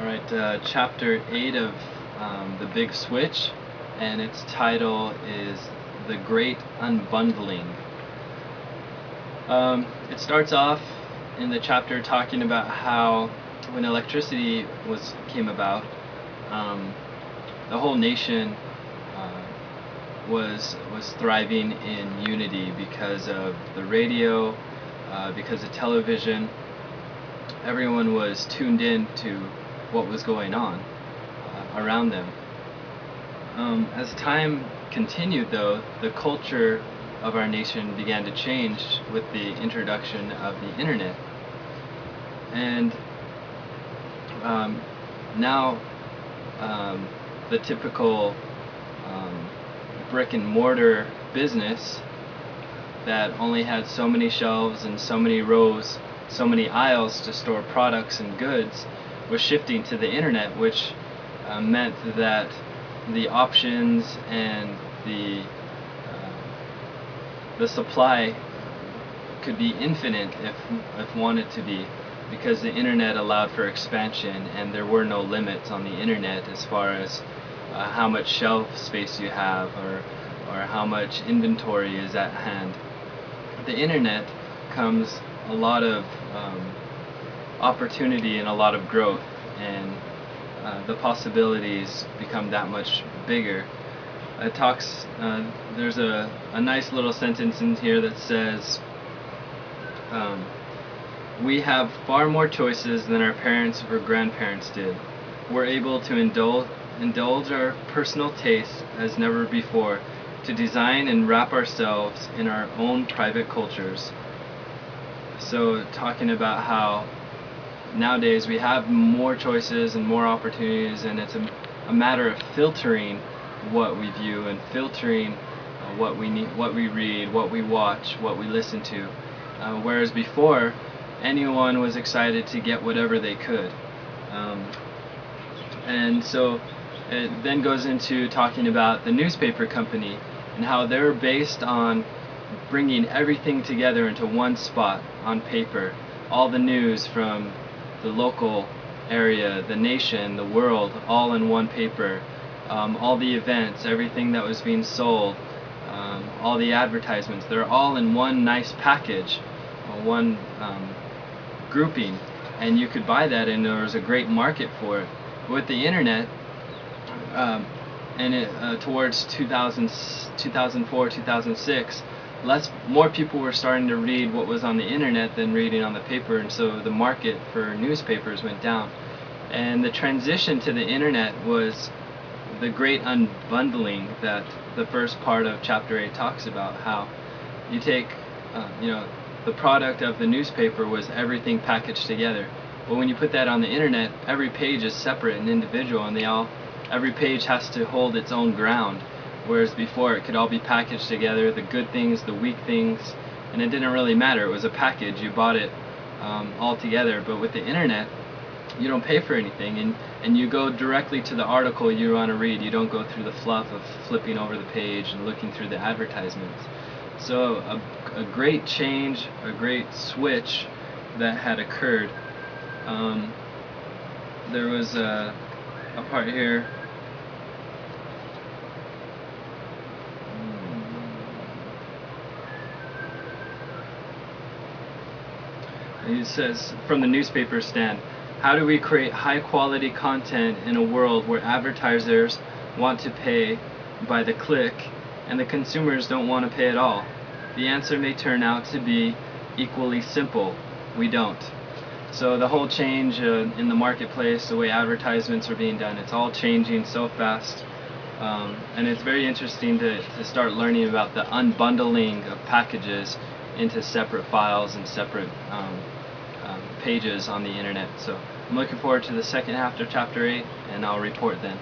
Alright, Chapter 8 of The Big Switch, and its title is The Great Unbundling. It starts off in the chapter talking about how when electricity came about, the whole nation was thriving in unity because of the radio, because of television. Everyone was tuned in to what was going on around them. As time continued, though, the culture of our nation began to change with the introduction of the internet. And now the typical brick and mortar business that only had so many shelves and so many rows, so many aisles to store products and goods was shifting to the internet, which meant that the options and the supply could be infinite if wanted to be, because the internet allowed for expansion and there were no limits on the internet as far as how much shelf space you have or how much inventory is at hand. The internet comes a lot of opportunity and a lot of growth, and the possibilities become that much bigger. It talks, there's a nice little sentence in here that says, we have far more choices than our parents or grandparents did. We're able to indulge our personal tastes as never before, to design and wrap ourselves in our own private cultures. So talking about how nowadays we have more choices and more opportunities, and it's a matter of filtering what we view and filtering what we need, what we read, what we watch, what we listen to. Whereas before, anyone was excited to get whatever they could. And so it then goes into talking about the newspaper company and how they're based on bringing everything together into one spot on paper. All the news from the local area, the nation, the world, all in one paper. All the events, everything that was being sold, all the advertisements, they're all in one nice package, one grouping, and you could buy that, and there was a great market for it. With the internet, towards 2004, 2006, more people were starting to read what was on the internet than reading on the paper, and so the market for newspapers went down. And the transition to the internet was the great unbundling that the first part of Chapter 8 talks about. How you take, the product of the newspaper was everything packaged together, but when you put that on the internet, every page is separate and individual, and every page has to hold its own ground. Whereas before, it could all be packaged together, the good things, the weak things, and it didn't really matter. It was a package. You bought it all together. But with the internet, you don't pay for anything, and you go directly to the article you want to read. You don't go through the fluff of flipping over the page and looking through the advertisements. So a great change, a great switch that had occurred. There was a part here. It says, from the newspaper stand, how do we create high quality content in a world where advertisers want to pay by the click and the consumers don't want to pay at all? The answer may turn out to be equally simple: we don't. So the whole change in the marketplace, the way advertisements are being done, it's all changing so fast. And it's very interesting to start learning about the unbundling of packages into separate files and separate pages on the internet. So I'm looking forward to the second half of Chapter 8, and I'll report then.